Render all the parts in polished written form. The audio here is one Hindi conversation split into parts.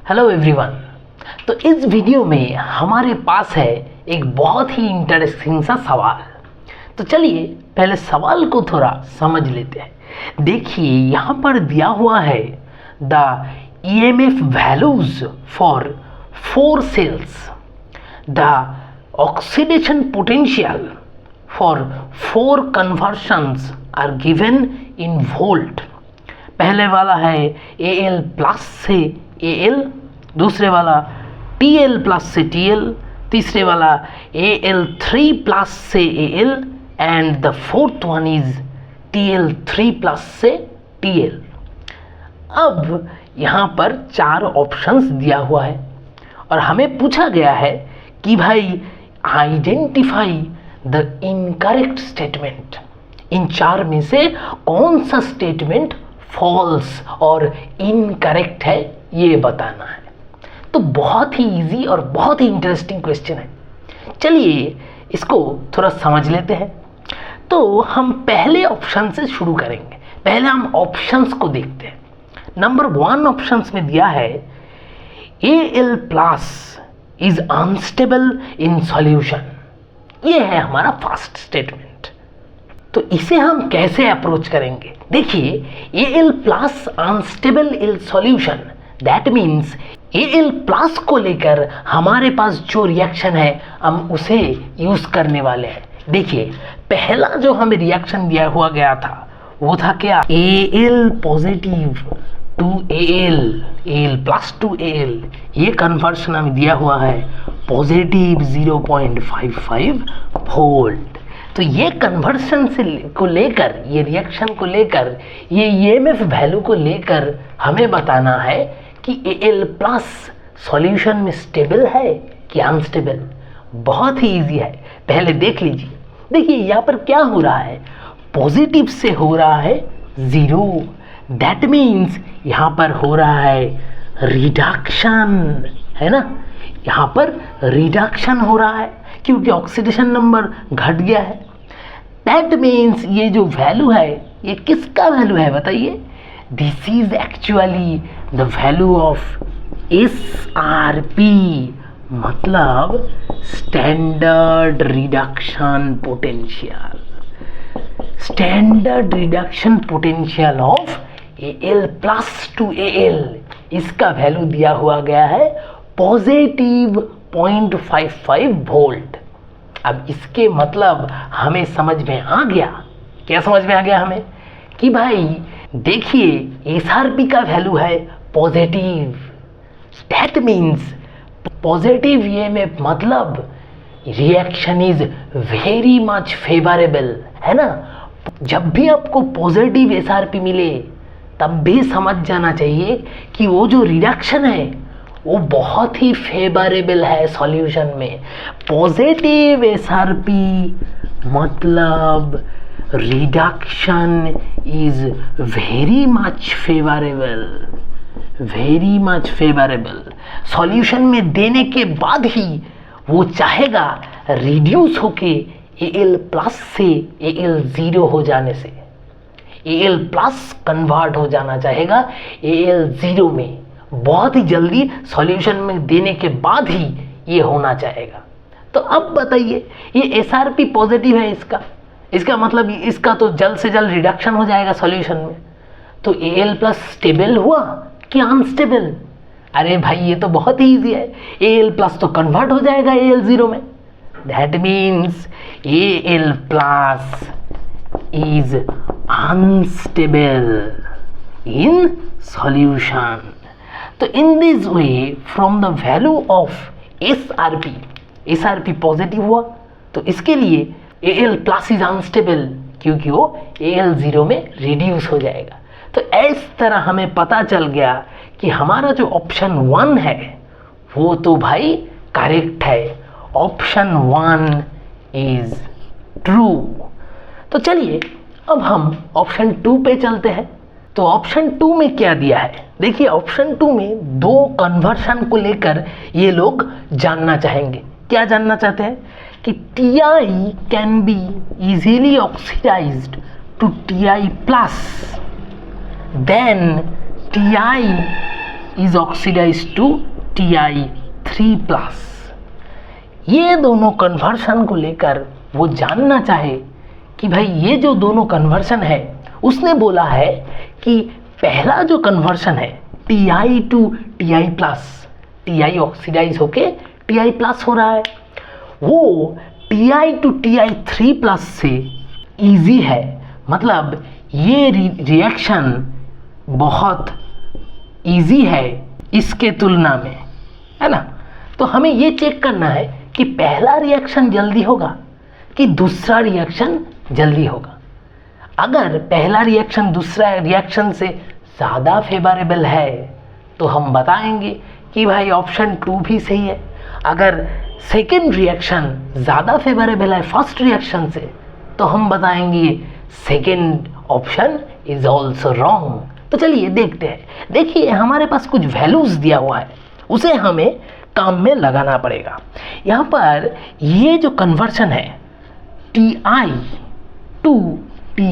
Hello everyone. तो इस वीडियो में हमारे पास है एक बहुत ही इंटरेस्टिंग सा सवाल। तो चलिए पहले सवाल को थोड़ा समझ लेते हैं। देखिए यहाँ पर दिया हुआ है the EMF values for 4 cells, the oxidation potential for 4 conversions are given in volt. पहले वाला है AL प्लस से AL, दूसरे वाला TL प्लस से TL, तीसरे वाला AL3 प्लस से AL and the fourth one is TL3 plus से TL। अब यहाँ पर 4 ऑप्शंस दिया हुआ है और हमें पूछा गया है कि भाई आइडेंटिफाई द इनकरेक्ट स्टेटमेंट। इन 4 में से कौन सा स्टेटमेंट फॉल्स और इनकरेक्ट है ये बताना है। तो बहुत ही इजी और बहुत ही इंटरेस्टिंग क्वेश्चन है। चलिए इसको थोड़ा समझ लेते हैं। तो हम पहले ऑप्शन से शुरू करेंगे। पहले हम ऑप्शंस को देखते हैं। नंबर 1 ऑप्शंस में दिया है AL plus is unstable in solution. ये है हमारा फर्स्ट स्टेटमेंट। तो इसे हम कैसे अप्रोच करेंगे? देखिए AL plus unstable in solution, that means AL plus को लेकर हमारे पास जो रिएक्शन है हम उसे यूज करने वाले हैं। देखिए पहला जो हमें रिएक्शन दिया हुआ गया था वो था क्या? AL positive to AL plus to AL। ये कन्वर्शन हमें दिया हुआ है पॉजिटिव 0.55 वोल्ट। तो ये कन्वर्शन से को लेकर, ये रिएक्शन को लेकर, ये EMF वैल्यू को लेकर हमें बताना है कि AL प्लस सॉल्यूशन में स्टेबल है कि अनस्टेबल। बहुत ही इजी है, पहले देख लीजिए। देखिए यहाँ पर क्या हो रहा है, पॉजिटिव से हो रहा है 0, दैट मीन्स यहाँ पर हो रहा है रिडक्शन, है ना। यहाँ पर रिडक्शन हो रहा है क्योंकि ऑक्सीडेशन नंबर घट गया है। दैट मीन्स ये जो वैल्यू है ये किसका वैल्यू है बताइए? This is actually the value of SRP, मतलब standard reduction potential. Standard reduction potential of AL plus to AL, इसका वैल्यू दिया हुआ गया है पॉजिटिव 0.55 वोल्ट। अब इसके मतलब हमें समझ में आ गया। क्या समझ में आ गया हमें? कि भाई देखिए SRP का वैल्यू है positive, that means positive EMF मतलब reaction is very much favourable, है ना। जब भी आपको पॉजिटिव SRP मिले तब भी समझ जाना चाहिए कि वो जो रिडक्शन है वो बहुत ही फेवरेबल है सॉल्यूशन में। पॉजिटिव SRP मतलब reduction is very much favourable, very much favourable. Solution में देने के बाद ही वो चाहेगा रिड्यूस होके AL प्लस से AL0 हो जाने से, AL प्लस कन्वर्ट हो जाना चाहेगा AL0 में। बहुत ही जल्दी सॉल्यूशन में देने के बाद ही ये होना चाहेगा। तो अब बताइए ये SRP पॉजिटिव है, इसका मतलब इसका तो जल्द से जल्द रिडक्शन हो जाएगा सॉल्यूशन में। तो AL प्लस स्टेबल हुआ कि अनस्टेबल? अरे भाई ये तो बहुत ही इजी है, AL प्लस तो कन्वर्ट हो जाएगा AL0 में। That means AL plus is unstable in solution. तो in this way from the value of SRP positive हुआ तो इसके लिए AL प्लस इज अनस्टेबल क्योंकि वो AL0 में रिड्यूस हो जाएगा। तो इस तरह हमें पता चल गया कि हमारा जो ऑप्शन 1 है वो तो भाई करेक्ट है। Option 1 is true. तो चलिए अब हम ऑप्शन 2 पे चलते हैं। तो ऑप्शन 2 में क्या दिया है? देखिए ऑप्शन 2 में 2 कन्वर्शन को लेकर ये लोग जानना चाहेंगे। क्या जानना चाहते हैं? कि Ti can be easily oxidised to Ti plus, then Ti is oxidise to Ti3+। ये दोनों कन्वर्शन को लेकर वो जानना चाहे कि भाई ये जो दोनों कन्वर्शन है, उसने बोला है कि पहला जो कन्वर्शन है Ti to Ti+, Ti oxidise होके Ti+ हो रहा है, वो Ti टू Ti3+ से इजी है। मतलब ये रिएक्शन बहुत इजी है इसके तुलना में, है ना। तो हमें ये चेक करना है कि पहला रिएक्शन जल्दी होगा कि दूसरा रिएक्शन जल्दी होगा। अगर पहला रिएक्शन दूसरा रिएक्शन से ज़्यादा फेवरेबल है तो हम बताएंगे कि भाई ऑप्शन 2 भी सही है। अगर सेकेंड रिएक्शन ज़्यादा फेवरेबल है फर्स्ट रिएक्शन से तो हम बताएंगे second option is also wrong. तो चलिए देखते हैं। देखिए हमारे पास कुछ वैल्यूज़ दिया हुआ है, उसे हमें काम में लगाना पड़ेगा। यहाँ पर ये जो कन्वर्शन है Ti टू Ti+,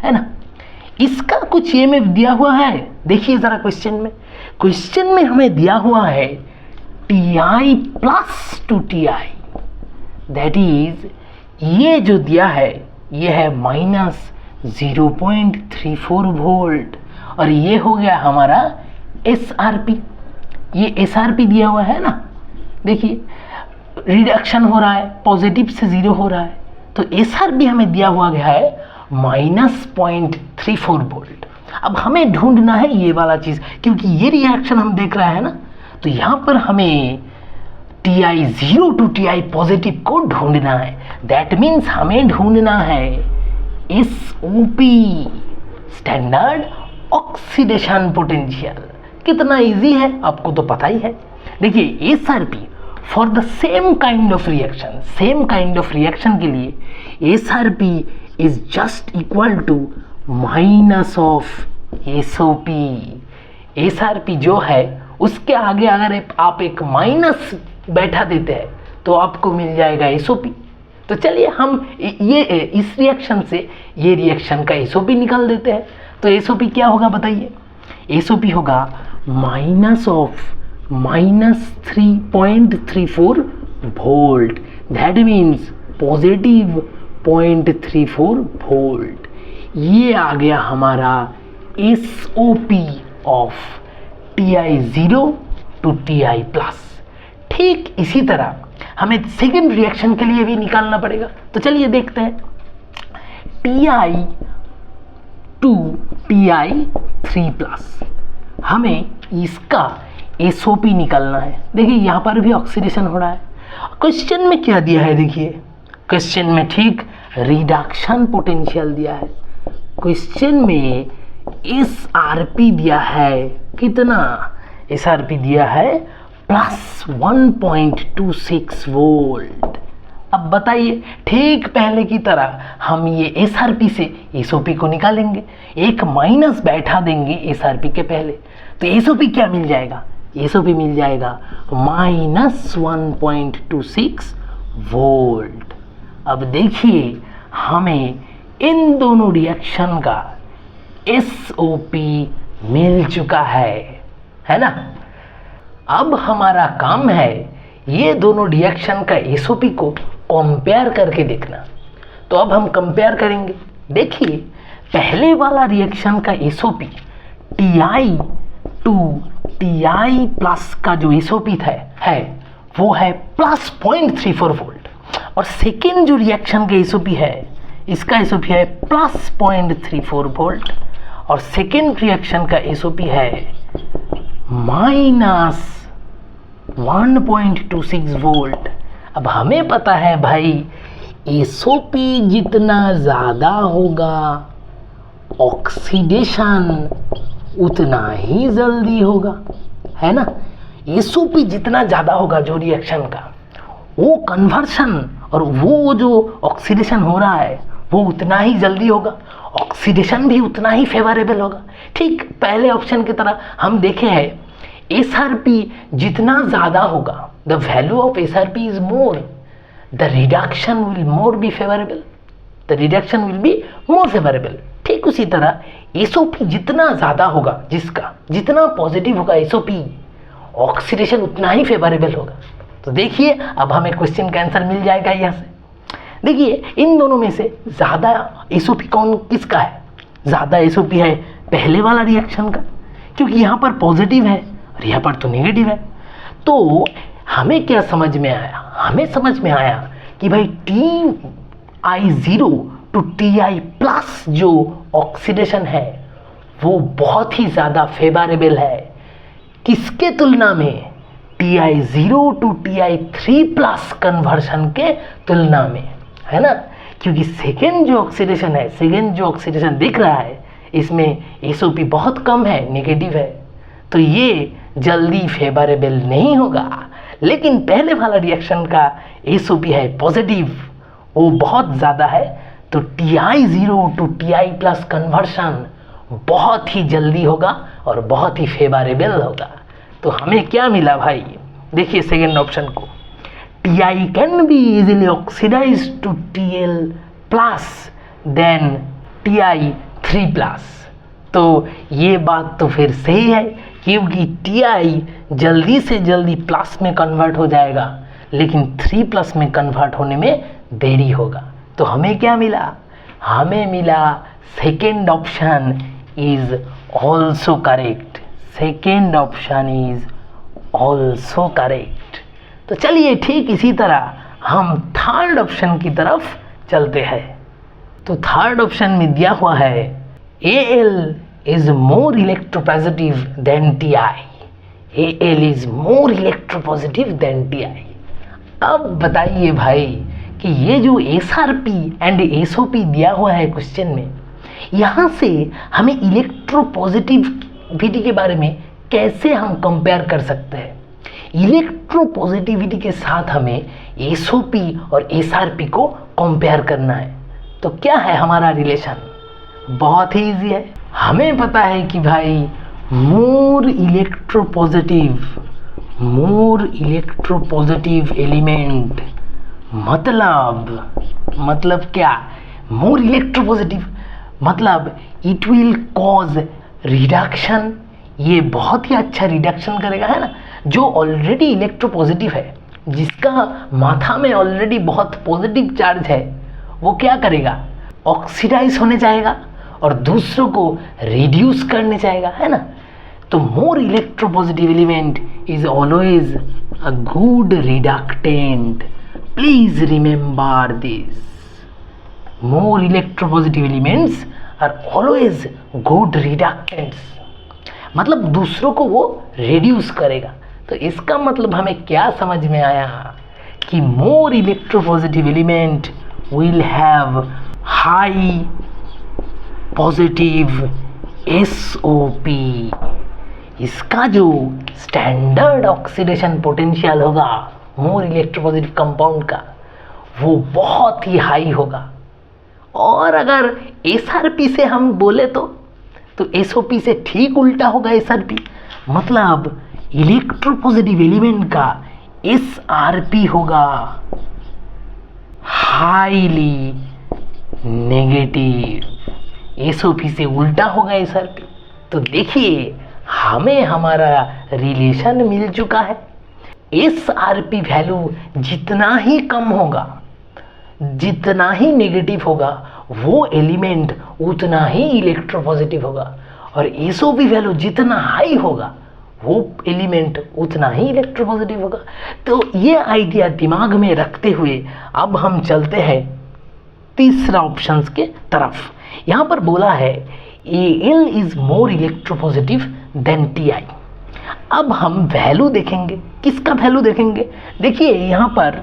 है ना, इसका कुछ ये में दिया हुआ है। देखिए ज़रा क्वेश्चन में हमें दिया हुआ है Ti+ to Ti, that is ये जो दिया है ये है -0.34 वोल्ट, और ये हो गया हमारा SRP। ये SRP दिया हुआ है ना, देखिए रिडक्शन हो रहा है, पॉजिटिव से 0 हो रहा है, तो SRP हमें दिया हुआ गया है -0.34 वोल्ट। अब हमें ढूंढना है ये वाला चीज़, क्योंकि ये रिएक्शन हम देख रहे हैं ना, तो यहाँ पर हमें Ti0 टू Ti पॉजिटिव को ढूंढना है। दैट मीन्स हमें ढूंढना है SOP, स्टैंडर्ड ऑक्सीडेशन पोटेंशियल। कितना इजी है आपको तो पता ही है। देखिए SRP for the same kind of reaction के लिए SRP is just equal to minus of SOP। SRP जो है उसके आगे अगर आप एक माइनस बैठा देते हैं तो आपको मिल जाएगा SOP। तो चलिए हम ये इस रिएक्शन से ये रिएक्शन का SOP निकाल देते हैं। तो SOP क्या होगा बताइए? SOP होगा -3.34 volt, that means positive 0.34 volt. ये आ गया हमारा SOP of Ti0 to Ti+। ठीक इसी तरह हमें सेकेंड रिएक्शन के लिए भी निकालना पड़ेगा। तो चलिए देखते हैं। Ti टू Ti3+, हमें इसका SOP निकालना है। देखिए यहाँ पर भी ऑक्सीडेशन हो रहा है। क्वेश्चन में क्या दिया है? देखिए क्वेश्चन में ठीक रिडक्शन पोटेंशियल दिया है। क्वेश्चन में SRP दिया है, कितना SRP दिया है? +1.26 वोल्ट। अब बताइए ठीक पहले की तरह हम ये SRP से SOP को निकालेंगे, एक माइनस बैठा देंगे SRP के पहले, तो SOP क्या मिल जाएगा? SOP मिल जाएगा -1.26 वोल्ट। अब देखिए हमें इन दोनों रिएक्शन का SOP मिल चुका है ना। अब हमारा काम है ये दोनों रिएक्शन का SOP को कंपेयर करके देखना। तो अब हम कंपेयर करेंगे। देखिए पहले वाला रिएक्शन का SOP Ti टू Ti+ का जो SOP है वो है +0.34 वोल्ट, और सेकेंड जो रिएक्शन का SOP है इसका SOP है +0.34 वोल्ट, और सेकेंड रिएक्शन का SOP है -1.26 वोल्ट। अब हमें पता है भाई SOP जितना ज़्यादा होगा ऑक्सीडेशन उतना ही जल्दी होगा, है ना। SOP जितना ज़्यादा होगा जो रिएक्शन का, वो कन्वर्शन और वो जो ऑक्सीडेशन हो रहा है वो उतना ही जल्दी होगा, ऑक्सीडेशन भी उतना ही फेवरेबल होगा। ठीक पहले ऑप्शन की तरह हम देखे हैं SRP जितना ज़्यादा होगा, the value of SRP is more, the reduction will more B favourable, the reduction will be more favourable. ठीक ठीक उसी तरह एसओपी जितना ज़्यादा होगा, जिसका जितना पॉजिटिव होगा एसओपी, ऑक्सीडेशन उतना ही फेवरेबल होगा। तो देखिए अब हमें क्वेश्चन का आंसर मिल जाएगा यहाँ से। देखिए इन दोनों में से ज़्यादा एसओपी कौन किसका है? ज़्यादा एसओपी है पहले वाला रिएक्शन का, क्योंकि यहाँ पर पॉजिटिव है और यहाँ पर तो नेगेटिव है। तो हमें क्या समझ में आया? हमें समझ में आया कि भाई Ti0 टू Ti+ जो ऑक्सीडेशन है वो बहुत ही ज़्यादा फेवरेबल है। किसके तुलना में? Ti0 टू Ti3+ कन्वर्शन के तुलना में, है ना। क्योंकि सेकेंड जो ऑक्सीडेशन है, सेकेंड जो ऑक्सीडेशन दिख रहा है, इसमें एसओपी बहुत कम है, नेगेटिव है, तो ये जल्दी फेवरेबल नहीं होगा। लेकिन पहले वाला रिएक्शन का एसओपी है पॉजिटिव, वो बहुत ज़्यादा है, तो Ti0 टू Ti+ कन्वर्शन बहुत ही जल्दी होगा और बहुत ही फेवरेबल होगा। तो हमें क्या मिला भाई? देखिए सेकेंड ऑप्शन को, Ti can be easily oxidise to Tl+ than Ti3+। तो ये बात तो फिर सही है, क्योंकि Ti जल्दी से जल्दी प्लस में कन्वर्ट हो जाएगा, लेकिन 3+ में कन्वर्ट होने में देरी होगा। तो हमें क्या मिला? हमें मिला second option is also correct. Second option is also correct. तो चलिए ठीक इसी तरह हम थर्ड ऑप्शन की तरफ चलते हैं। तो थर्ड ऑप्शन में दिया हुआ है Al is more electropositive than Ti. Al is more electropositive than Ti. अब बताइए भाई कि ये जो SRP एंड SOP दिया हुआ है क्वेश्चन में, यहाँ से हमें इलेक्ट्रोपॉजिटिविटी के बारे में कैसे हम कंपेयर कर सकते हैं? इलेक्ट्रोपॉजिटिविटी के साथ हमें SOP और SRP को कंपेयर करना है। तो क्या है हमारा रिलेशन? बहुत ही ईजी है। हमें पता है कि भाई मोर इलेक्ट्रोपॉजिटिव एलिमेंट मतलब क्या? मोर इलेक्ट्रोपॉजिटिव मतलब इट विल कॉज रिडक्शन। ये बहुत ही अच्छा रिडक्शन करेगा, है ना। जो ऑलरेडी इलेक्ट्रोपॉजिटिव है, जिसका माथा में ऑलरेडी बहुत पॉजिटिव चार्ज है, वो क्या करेगा? ऑक्सीडाइज होने जाएगा और दूसरों को रिड्यूस करने जाएगा, है ना। तो more electropositive element is always a good reductant. Please remember this. More electropositive elements are always good reductants, मतलब दूसरों को वो रिड्यूस करेगा। तो इसका मतलब हमें क्या समझ में आया कि मोर electropositive element will have high positive SOP। इसका जो स्टैंडर्ड ऑक्सीडेशन पोटेंशियल होगा मोर इलेक्ट्रोपॉजिटिव कंपाउंड का, वो बहुत ही हाई होगा। और अगर SRP से हम बोले तो SOP से ठीक उल्टा होगा SRP, मतलब इलेक्ट्रोपॉजिटिव एलिमेंट का SRP होगा हाईली नेगेटिव। SOP से उल्टा होगा SRP। तो देखिए हमें हमारा रिलेशन मिल चुका है। SRP वैल्यू जितना ही कम होगा, जितना ही नेगेटिव होगा, वो एलिमेंट उतना ही इलेक्ट्रोपॉजिटिव होगा, और SOP वैल्यू जितना हाई होगा, वो एलिमेंट उतना ही इलेक्ट्रोपॉजिटिव होगा। तो ये आइडिया दिमाग में रखते हुए अब हम चलते हैं तीसरा ऑप्शन के तरफ। यहाँ पर बोला है Al is more electropositive than Ti। अब हम वैल्यू देखेंगे। किसका वैल्यू देखेंगे? देखिए यहाँ पर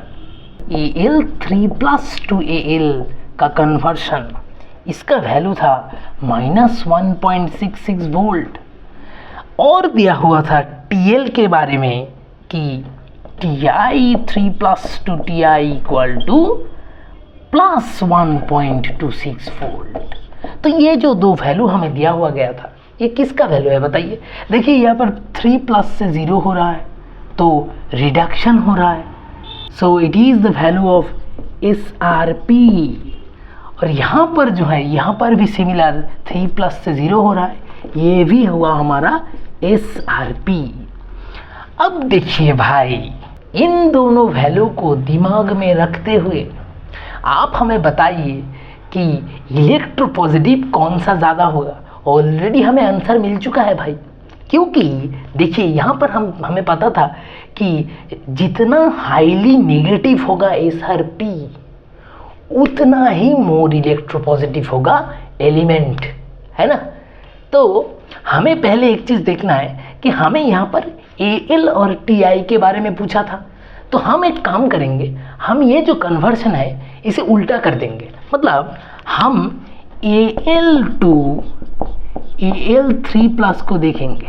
Al3+ टू Al का कन्वर्शन, इसका वैल्यू था -1.66 वोल्ट। और दिया हुआ था Tl के बारे में कि Ti3+ to Ti equal to +1.26 volt. तो ये जो दो वैल्यू हमें दिया हुआ गया था, ये किसका वैल्यू है बताइए? देखिए यहाँ पर 3+ से 0 हो रहा है, तो रिडक्शन हो रहा है। So it is the value of SRP। और यहाँ पर जो है, यहाँ पर भी सिमिलर 3 से 0 हो रहा है, ये भी हुआ हमारा SRP। अब देखिए भाई, इन दोनों वैल्यू को दिमाग में रखते हुए आप हमें बताइए कि इलेक्ट्रोपॉजिटिव कौन सा ज़्यादा होगा। ऑलरेडी हमें आंसर मिल चुका है भाई, क्योंकि देखिए यहाँ पर हमें पता था कि जितना हाईली नेगेटिव होगा SRP उतना ही मोर इलेक्ट्रोपॉजिटिव होगा एलिमेंट, है ना। तो हमें पहले एक चीज़ देखना है कि हमें यहाँ पर AL और TI के बारे में पूछा था, तो हम एक काम करेंगे, हम ये जो कन्वर्शन है इसे उल्टा कर देंगे। मतलब हम AL टू AL3+ को देखेंगे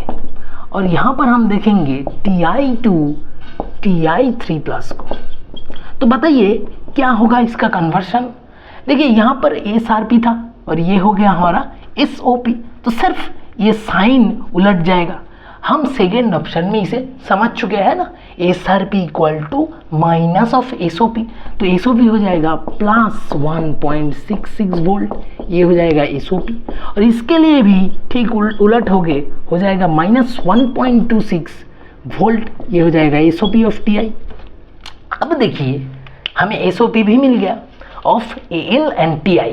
और यहाँ पर हम देखेंगे TI टू TI3+ को। तो बताइए क्या होगा इसका कन्वर्शन। देखिए यहाँ पर SRP था और ये हो गया हमारा SOP, तो सिर्फ ये साइन उलट जाएगा। हम सेकेंड ऑप्शन में इसे समझ चुके हैं ना, SRP equal to minus of SOP, तो SOP हो जाएगा +1.66 वोल्ट, ये हो जाएगा SOP। और इसके लिए भी ठीक उलट हो जाएगा -1.26 वोल्ट, ये हो जाएगा SOP ऑफ TI। अब देखिए हमें SOP भी मिल गया ऑफ AL एंड TI।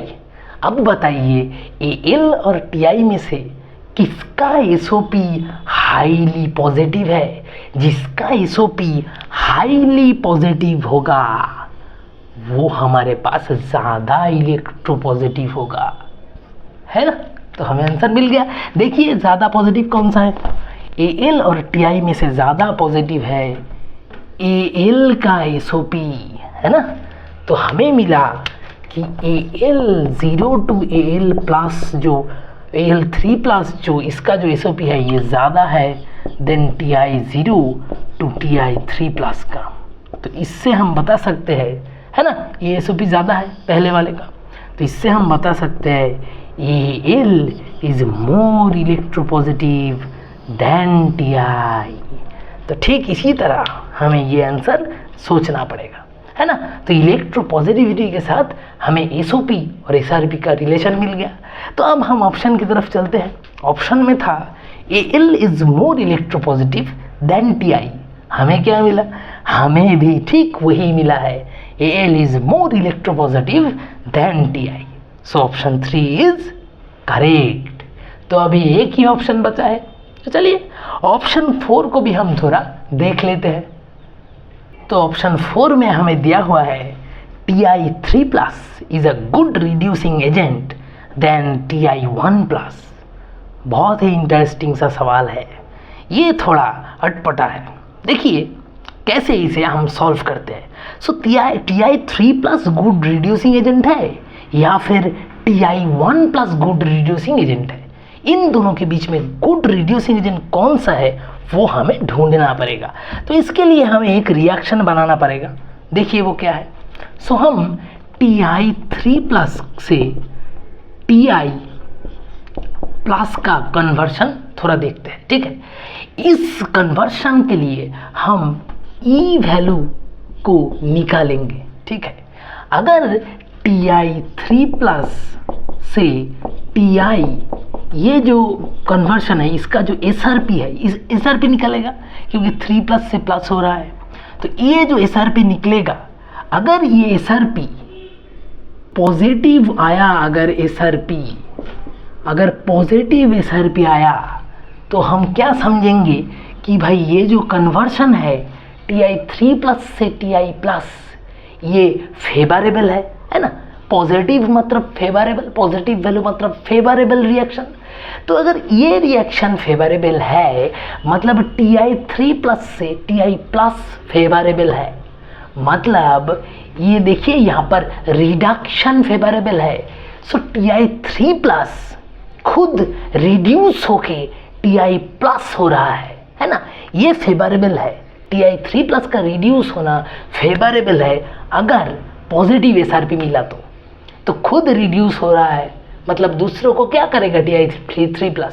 अब बताइए AL और TI में से किसका SOP हाईली पॉजिटिव है। जिसका SOP हाईली पॉजिटिव होगा वो हमारे पास ज़्यादा इलेक्ट्रोपॉजिटिव होगा, है ना। तो हमें आंसर मिल गया। देखिए ज़्यादा पॉजिटिव कौन सा है, AL और TI में से ज़्यादा पॉजिटिव है AL का SOP, है ना। तो हमें मिला कि AL0 टू AL+ जो AL3+ जो इसका जो SOP है ये ज़्यादा है देन TI0 टू TI3+ का। तो इससे हम बता सकते हैं, है ना, ये SOP ज़्यादा है पहले वाले का, तो इससे हम बता सकते हैं AL is more electropositive than TI। तो ठीक इसी तरह हमें ये आंसर सोचना पड़ेगा, है ना। तो इलेक्ट्रोपॉजिटिविटी के साथ हमें SOP और SRP का रिलेशन मिल गया। तो अब हम ऑप्शन की तरफ चलते हैं। ऑप्शन में था AL is more electropositive than TI। हमें क्या मिला, हमें भी ठीक वही मिला है, AL is more electropositive than TI। So option 3 is correct. तो अभी एक ही ऑप्शन बचा है, तो चलिए ऑप्शन 4 को भी हम थोड़ा देख लेते हैं। तो ऑप्शन 4 में हमें दिया हुआ है TI3+ is a good reducing agent than TI1+। बहुत ही इंटरेस्टिंग सा सवाल है, ये थोड़ा अटपटा है। देखिए कैसे इसे हम सॉल्व करते हैं। सो TI3+ गुड रिड्यूसिंग एजेंट है या फिर TI1+ गुड रिड्यूसिंग एजेंट है। इन दोनों के बीच में गुड रिड्यूसिंग एजेंट कौन सा है वो हमें ढूंढना पड़ेगा। तो इसके लिए हमें एक रिएक्शन बनाना पड़ेगा। देखिए वो क्या है। सो हम TI3+ से TI+ का कन्वर्शन थोड़ा देखते हैं, ठीक है। इस कन्वर्शन के लिए हम E वैल्यू को निकालेंगे, ठीक है। अगर TI3+ से TI ये जो कन्वर्शन है इसका जो SRP है, इस SRP निकलेगा क्योंकि 3+ से प्लस हो रहा है। तो ये जो SRP निकलेगा, अगर ये SRP पॉजिटिव आया, अगर पॉजिटिव SRP आया तो हम क्या समझेंगे कि भाई ये जो कन्वर्शन है TI3+ से TI+ ये फेवरेबल है ना। पॉजिटिव मतलब फेवरेबल, पॉजिटिव वैल्यू मतलब फेवरेबल रिएक्शन। तो अगर ये रिएक्शन फेवरेबल है मतलब TI3+ से TI+ फेवरेबल है, मतलब ये देखिए यहाँ पर रिडक्शन फेवरेबल है। सो TI3+ खुद रिड्यूस होके TI+ हो रहा है ना, ये फेवरेबल है। TI3+ का रिड्यूस होना फेवरेबल है। अगर पॉजिटिव SRP मिला तो खुद रिड्यूस हो रहा है, मतलब दूसरों को क्या करेगा TI3+,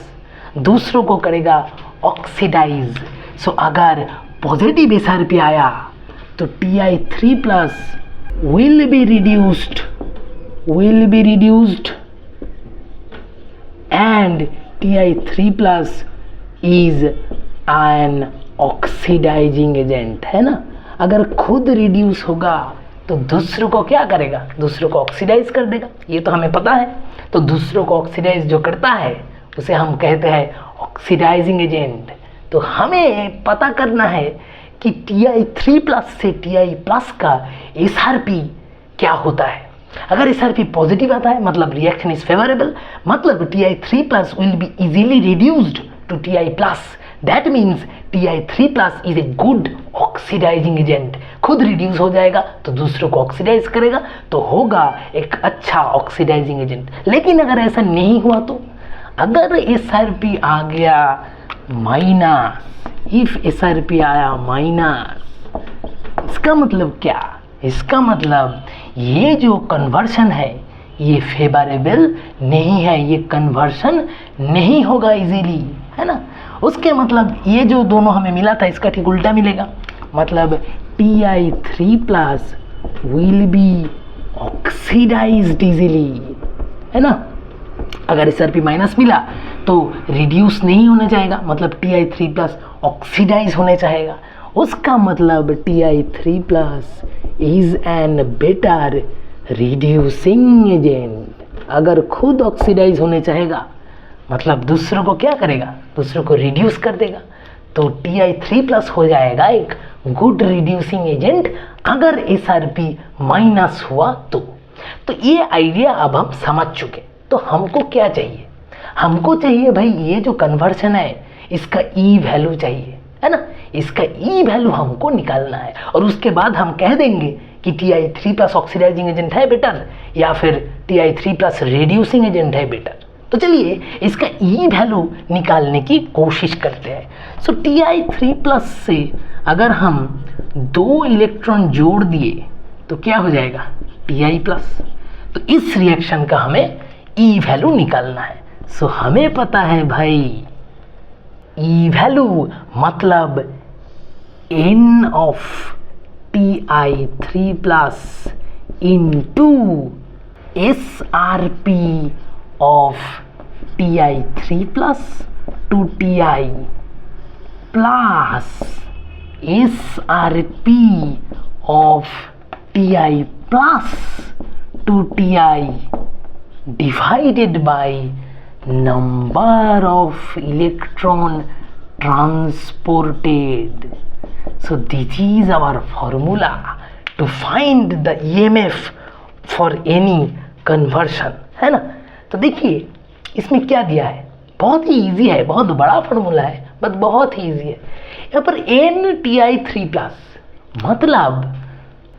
दूसरों को करेगा ऑक्सीडाइज। सो अगर पॉजिटिव SRP आया तो TI3+ will be reduced will be reduced and Ti3 plus is an oxidizing agent, है ना। अगर खुद रिड्यूस होगा तो दूसरों को क्या करेगा, दूसरों को ऑक्सीडाइज कर देगा, ये तो हमें पता है। तो दूसरों को ऑक्सीडाइज जो करता है उसे हम कहते हैं ऑक्सीडाइजिंग एजेंट। तो हमें पता करना है कि Ti3 प्लस से Ti प्लस का SRP क्या होता है। अगर SRP पॉजिटिव आता है मतलब रिएक्शन इज फेवरेबल, मतलब Ti3 plus will be easily reduced to Ti plus, that means Ti3 plus is a good oxidising agent. खुद रिड्यूस हो जाएगा तो दूसरों को ऑक्सीडाइज करेगा, तो होगा एक अच्छा ऑक्सीडाइजिंग एजेंट। लेकिन अगर ऐसा नहीं हुआ तो अगर SRP आ गया माइनस, इफ SRP आया माइनस, इसका मतलब क्या, इसका मतलब ये जो कन्वर्शन है ये फेवरेबल नहीं है, ये कन्वर्शन नहीं होगा इजीली, है ना। उसके मतलब ये जो दोनों हमें मिला था इसका ठीक उल्टा मिलेगा, मतलब Ti3 plus will be oxidised easily, है ना। अगर SRP माइनस मिला तो रिड्यूस नहीं होना चाहेगा, मतलब Ti3 प्लस ऑक्सीडाइज होने चाहेगा। उसका मतलब Ti3 plus is an better reducing agent. अगर खुद ऑक्सीडाइज होने चाहेगा मतलब दूसरों को क्या करेगा, दूसरों को रिड्यूस कर देगा, तो Ti3 प्लस हो जाएगा एक गुड रिड्यूसिंग एजेंट अगर SRP माइनस हुआ तो ये आइडिया अब हम समझ चुके। तो हमको क्या चाहिए, हमको चाहिए भाई ये जो कन्वर्शन है इसका E वैल्यू चाहिए, है ना। इसका E वैल्यू हमको निकालना है और उसके बाद हम कह देंगे कि Ti3 प्लस ऑक्सीडाइजिंग एजेंट है बेटर या फिर Ti3 प्लस रिड्यूसिंग एजेंट है बेटर। तो चलिए इसका E वैल्यू निकालने की कोशिश करते हैं। सो Ti3 प्लस से अगर हम 2 इलेक्ट्रॉन जोड़ दिए तो क्या हो जाएगा, Ti प्लस। तो इस रिएक्शन का हमें E वैल्यू निकालना है। सो हमें पता है भाई E वैल्यू मतलब N of Ti3 plus into SRP of Ti3 plus to Ti plus SRP of Ti plus to Ti divided by number of electron transported. So this is our formula to find the EMF for any conversion, है ना। तो देखिए इसमें क्या दिया है, बहुत ही इजी है, बहुत बड़ा फॉर्मूला है बट बहुत ही इजी है। यहाँ पर NTi3 प्लस मतलब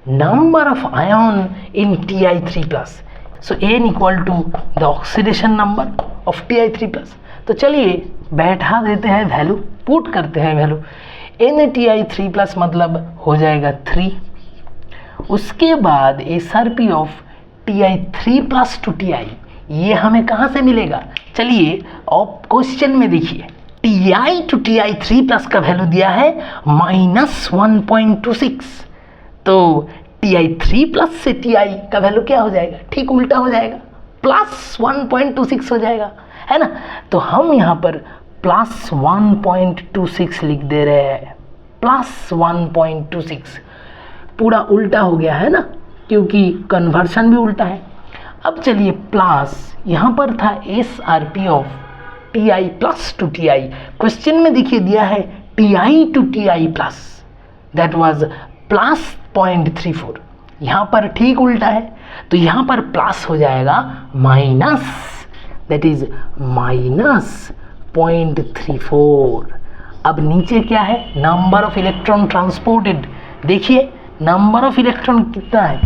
number of ion in Ti3 plus, so N equal to the oxidation number of Ti3 plus. तो चलिए बैठा देते हैं वैल्यू, पुट करते हैं वैल्यू। NTi3 प्लस मतलब हो जाएगा 3, उसके बाद SRP of Ti3 plus to Ti ये हमें कहाँ से मिलेगा, चलिए अब क्वेश्चन में देखिए Ti टू Ti3 प्लस का वैल्यू दिया है -1.26, तो Ti3 प्लस से Ti का वैल्यू क्या हो जाएगा, ठीक उल्टा हो जाएगा, +1.26 हो जाएगा, है ना। तो हम यहाँ पर +1.26 लिख दे रहे हैं, +1.26 पूरा उल्टा हो गया है ना, क्योंकि कन्वर्शन भी उल्टा है। अब चलिए प्लस यहाँ पर था SRP of Ti plus to Ti, question में देखिए दिया है Ti to Ti plus, that was +0.34, यहाँ पर ठीक उल्टा है, तो यहाँ पर प्लस हो जाएगा माइनस, दैट इज -0.34। अब नीचे क्या है, नंबर ऑफ इलेक्ट्रॉन ट्रांसपोर्टेड, देखिए नंबर ऑफ इलेक्ट्रॉन कितना है,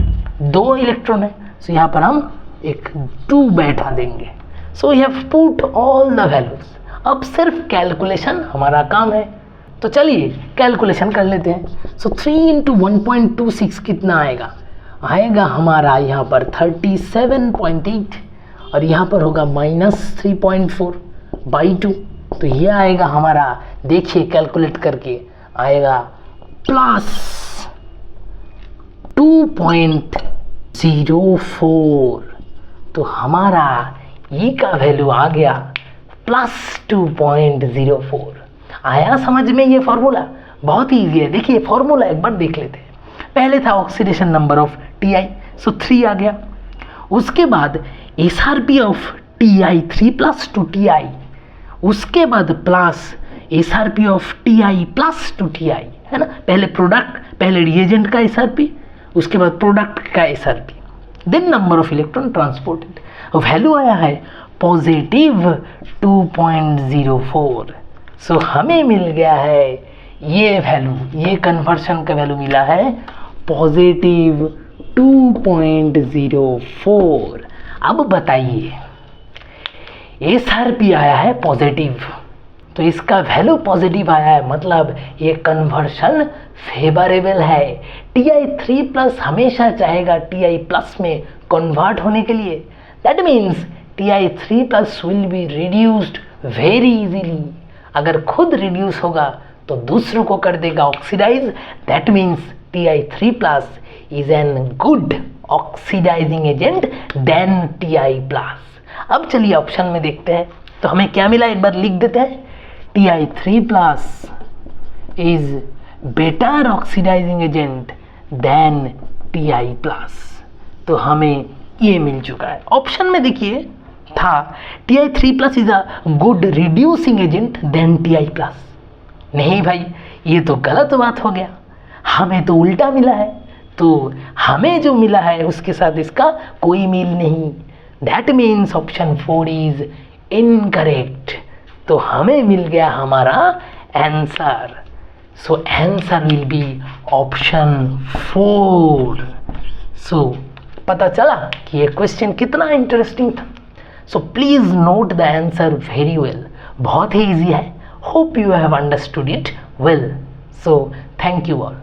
2 इलेक्ट्रॉन है, सो यहाँ पर हम एक 2 बैठा देंगे। So we have put all the values. अब सिर्फ कैलकुलेशन हमारा काम है, तो चलिए कैलकुलेशन कर लेते हैं। सो 3 × 1.26 कितना आएगा, आएगा हमारा यहाँ पर 37.8 और यहाँ पर होगा -3.4/2, तो ये आएगा हमारा, देखिए कैलकुलेट करके आएगा +2.04 तो हमारा ई का वैल्यू आ गया +2.04। आया समझ में ये फॉर्मूला? बहुत ही ईजी है। देखिए फॉर्मूला एक बार देख लेते हैं। पहले था ऑक्सीडेशन नंबर ऑफ Ti, सो 3 आ गया। उसके बाद SRP ऑफ Ti3 + 2Ti, उसके बाद plus SRP of Ti + 2Ti, है ना। पहले प्रोडक्ट, पहले रिएजेंट का SRP, उसके बाद प्रोडक्ट का SRP, then number of electron transported. Value आया है +2.04। सो हमें मिल गया है ये वैल्यू, ये कन्वर्शन का वैल्यू मिला है +2.04। अब बताइए SRP आया है पॉजिटिव, तो इसका वैल्यू पॉजिटिव आया है, मतलब ये कन्वर्शन फेवरेबल है। Ti3+ हमेशा चाहेगा Ti+ में कन्वर्ट होने के लिए। That means Ti3+ will be reduced very easily. अगर खुद रिड्यूस होगा तो दूसरों को कर देगा oxidise. That means Ti3+ is an good oxidising agent than Ti+। अब चलिए ऑप्शन में देखते हैं तो हमें क्या मिला, एक बार लिख देते हैं। Ti3+ is better oxidising agent than Ti+। तो हमें ये मिल चुका है। ऑप्शन में देखिए था Ti3+ is a good reducing agent than Ti+। नहीं भाई, ये तो गलत बात हो गया, हमें तो उल्टा मिला है। तो हमें जो मिला है उसके साथ इसका कोई मेल नहीं। That means option 4 is incorrect. तो हमें मिल गया हमारा answer. So answer will be option 4। सो पता चला कि ये क्वेश्चन कितना इंटरेस्टिंग था। So please note the answer very well. बहुत ही इजी है। Hope you have understood it well. So thank you all.